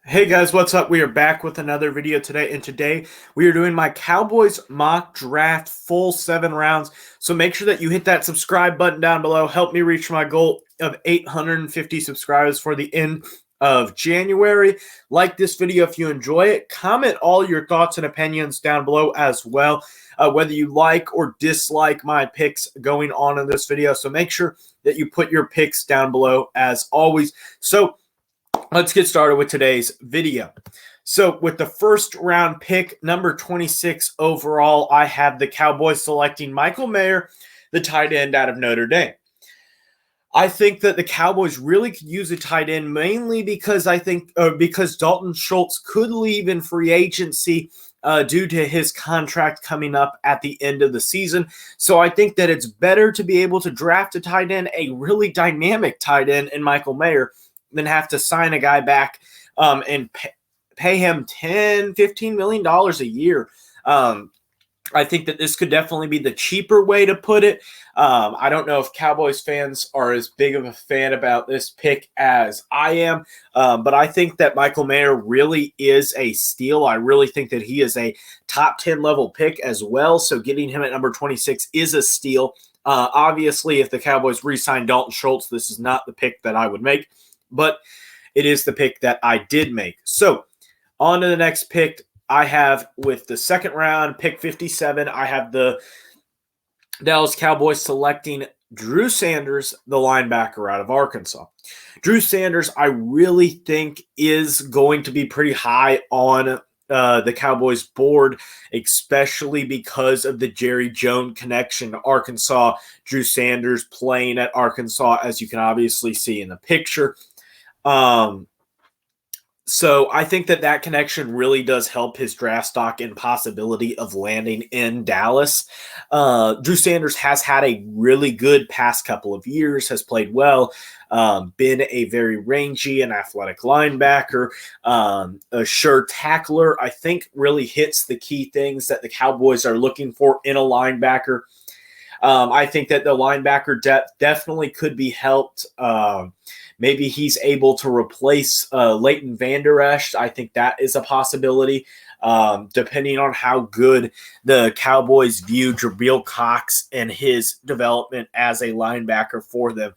Hey guys, what's up? We are back with another video today, and today we are doing my Cowboys mock draft full 7 rounds. So make sure that you hit that subscribe button down below. Help me reach my goal of 850 subscribers for the end of January. Like this video if you enjoy it. Comment all your thoughts and opinions down below as well, whether you like or dislike my picks going on in this video. So make sure that you put your picks down below as always. So let's get started with today's video. So with the first round pick, number 26 overall, I have the Cowboys selecting Michael Mayer, the tight end out of Notre Dame. I think that the Cowboys really could use a tight end mainly because because Dalton Schultz could leave in free agency due to his contract coming up at the end of the season. So I think that it's better to be able to draft a tight end, a really dynamic tight end in Michael Mayer, than have to sign a guy back and pay him $10-15 million a year. I think that this could definitely be the cheaper way to put it. I don't know if Cowboys fans are as big of a fan about this pick as I am, but I think that Michael Mayer really is a steal. I really think that he is a top 10 level pick as well. So getting him at number 26 is a steal. Obviously, if the Cowboys re-sign Dalton Schultz, this is not the pick that I would make, but it is the pick that I did make. So on to the next pick. I have with the second round, pick 57, I have the Dallas Cowboys selecting Drew Sanders, the linebacker out of Arkansas. Drew Sanders, I really think, is going to be pretty high on the Cowboys board, especially because of the Jerry Jones connection to Arkansas. Drew Sanders playing at Arkansas, as you can obviously see in the picture. So I think that connection really does help his draft stock and possibility of landing in Dallas. Drew Sanders has had a really good past couple of years, has played well, been a very rangy and athletic linebacker, a sure tackler. I think really hits the key things that the Cowboys are looking for in a linebacker. I think that the linebacker depth definitely could be helped. Maybe he's able to replace Leighton Vander Esch. I think that is a possibility, depending on how good the Cowboys view Jabril Cox and his development as a linebacker for them.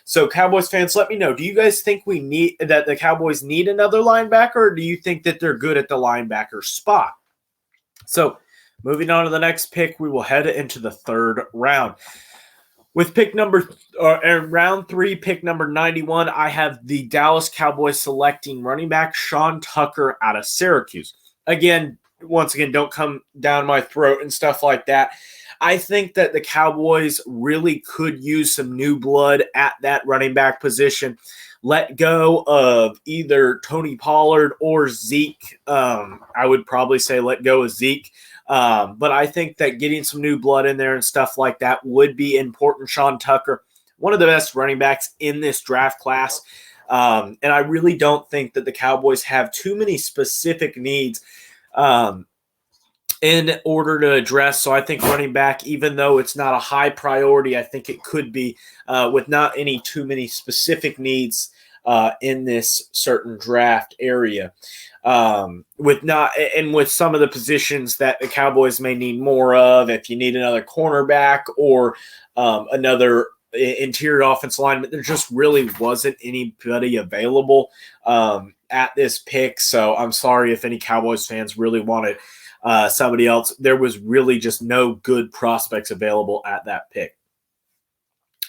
So Cowboys fans, let me know. Do you guys think that the Cowboys need another linebacker, or do you think that they're good at the linebacker spot? So moving on to the next pick, we will head into the third round. With round 3, pick number 91, I have the Dallas Cowboys selecting running back Sean Tucker out of Syracuse. Once again, don't come down my throat and stuff like that. I think that the Cowboys really could use some new blood at that running back position. Let go of either Tony Pollard or Zeke. I would probably say let go of Zeke. But I think that getting some new blood in there and stuff like that would be important. Sean Tucker, one of the best running backs in this draft class. And I really don't think that the Cowboys have too many specific needs in order to address. So I think running back, even though it's not a high priority, I think it could be with not too many specific needs in this certain draft area. With some of the positions that the Cowboys may need more of, if you need another cornerback or another interior offensive lineman, there just really wasn't anybody available at this pick. So I'm sorry if any Cowboys fans really wanted somebody else. There was really just no good prospects available at that pick.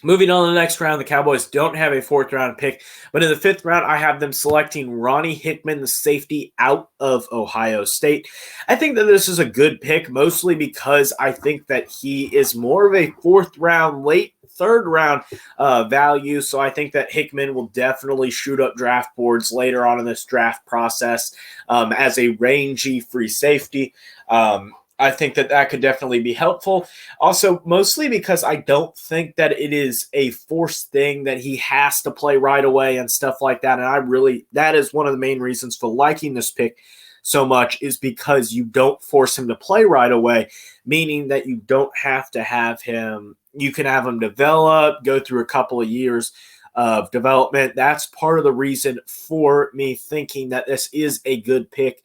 Moving on to the next round, the Cowboys don't have a fourth-round pick, but in the fifth round, I have them selecting Ronnie Hickman, the safety out of Ohio State. I think that this is a good pick, mostly because I think that he is more of a fourth-round, late third-round value, so I think that Hickman will definitely shoot up draft boards later on in this draft process as a rangy free safety. I think that could definitely be helpful. Also, mostly because I don't think that it is a forced thing that he has to play right away and stuff like that. And that is one of the main reasons for liking this pick so much, is because you don't force him to play right away, meaning that you don't have to have him. You can have him develop, go through a couple of years of development. That's part of the reason for me thinking that this is a good pick.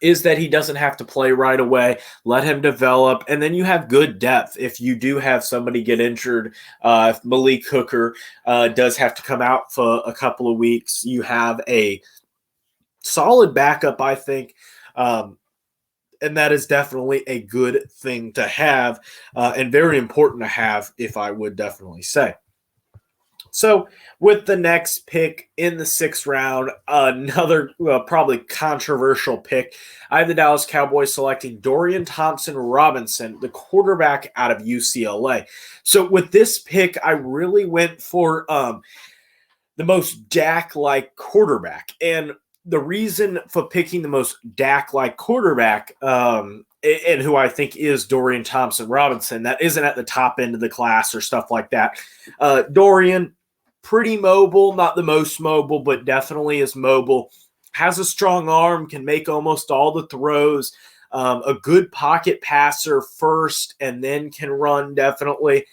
Is that he doesn't have to play right away. Let him develop. And then you have good depth. If you do have somebody get injured, if Malik Hooker does have to come out for a couple of weeks, you have a solid backup, I think. And that is definitely a good thing to have and very important to have, if I would definitely say. So with the next pick in the 6th round, another probably controversial pick, I have the Dallas Cowboys selecting Dorian Thompson-Robinson, the quarterback out of UCLA. So with this pick, I really went for the most Dak-like quarterback. And the reason for picking the most Dak-like quarterback and who I think is Dorian Thompson-Robinson, that isn't at the top end of the class or stuff like that. Dorian, pretty mobile, not the most mobile, but definitely is mobile. Has a strong arm, can make almost all the throws. A good pocket passer first, and then can run definitely.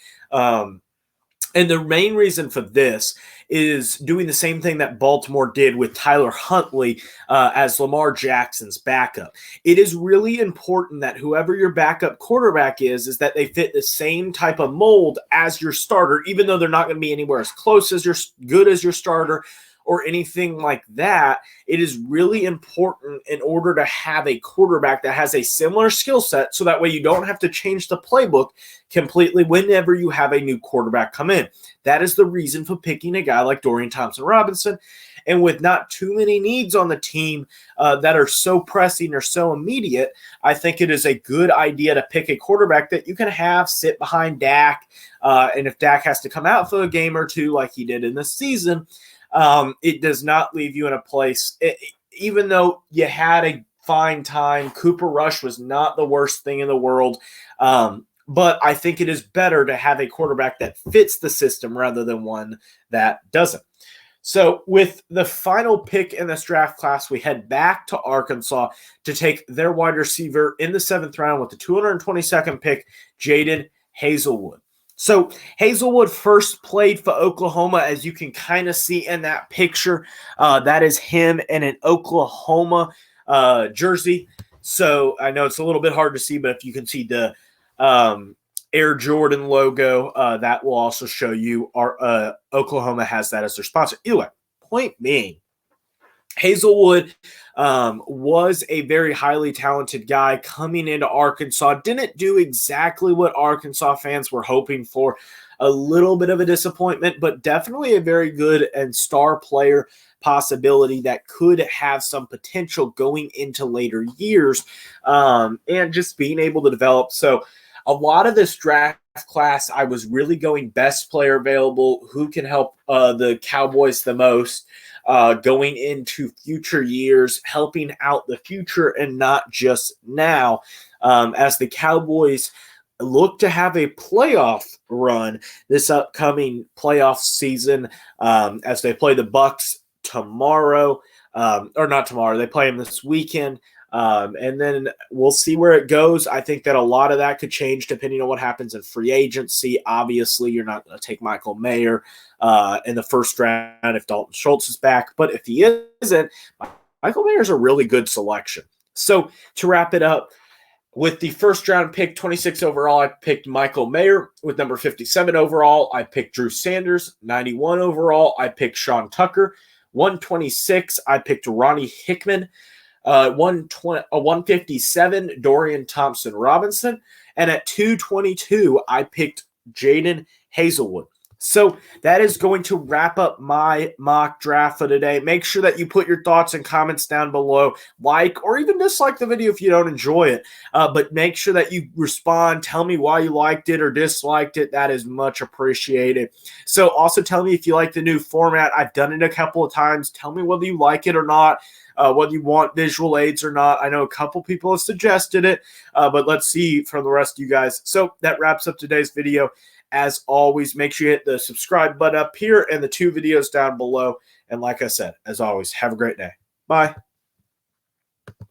And the main reason for this is doing the same thing that Baltimore did with Tyler Huntley as Lamar Jackson's backup. It is really important that whoever your backup quarterback is that they fit the same type of mold as your starter, even though they're not going to be anywhere as close as good as your starter or anything like that. It is really important in order to have a quarterback that has a similar skill set, so that way you don't have to change the playbook completely whenever you have a new quarterback come in. That is the reason for picking a guy like Dorian Thompson-Robinson. And with not too many needs on the team that are so pressing or so immediate, I think it is a good idea to pick a quarterback that you can have sit behind Dak. And if Dak has to come out for a game or two like he did in this season, it does not leave you in a place, even though you had a fine time. Cooper Rush was not the worst thing in the world. But I think it is better to have a quarterback that fits the system rather than one that doesn't. So with the final pick in this draft class, we head back to Arkansas to take their wide receiver in the 7th round with the 222nd pick, Jadon Haselwood. So Haselwood first played for Oklahoma, as you can kind of see in that picture. That is him in an Oklahoma jersey. So I know it's a little bit hard to see, but if you can see the Air Jordan logo, that will also show you our Oklahoma has that as their sponsor. Either way, point being, Haselwood was a very highly talented guy coming into Arkansas. Didn't do exactly what Arkansas fans were hoping for. A little bit of a disappointment, but definitely a very good and star player possibility that could have some potential going into later years and just being able to develop. So a lot of this draft class, I was really going best player available, who can help the Cowboys the most going into future years, helping out the future and not just now, as the Cowboys look to have a playoff run this upcoming playoff season as they play the Bucs tomorrow, or not tomorrow. They play them this weekend. And then we'll see where it goes. I think that a lot of that could change depending on what happens in free agency. Obviously, you're not going to take Michael Mayer in the first round if Dalton Schultz is back. But if he isn't, Michael Mayer is a really good selection. So to wrap it up, with the first round pick, 26 overall, I picked Michael Mayer. With number 57 overall, I picked Drew Sanders. 91 overall, I picked Sean Tucker. 126, I picked Ronnie Hickman. 157, Dorian Thompson-Robinson. And at 222, I picked Jadon Haselwood. So that is going to wrap up my mock draft for today. Make sure that you put your thoughts and comments down below. Like or even dislike the video if you don't enjoy it. But make sure that you respond. Tell me why you liked it or disliked it. That is much appreciated. So also tell me if you like the new format. I've done it a couple of times. Tell me whether you like it or not. Whether you want visual aids or not. I know a couple people have suggested it, but let's see from the rest of you guys. So that wraps up today's video. As always, make sure you hit the subscribe button up here and the 2 videos down below. And like I said, as always, have a great day. Bye.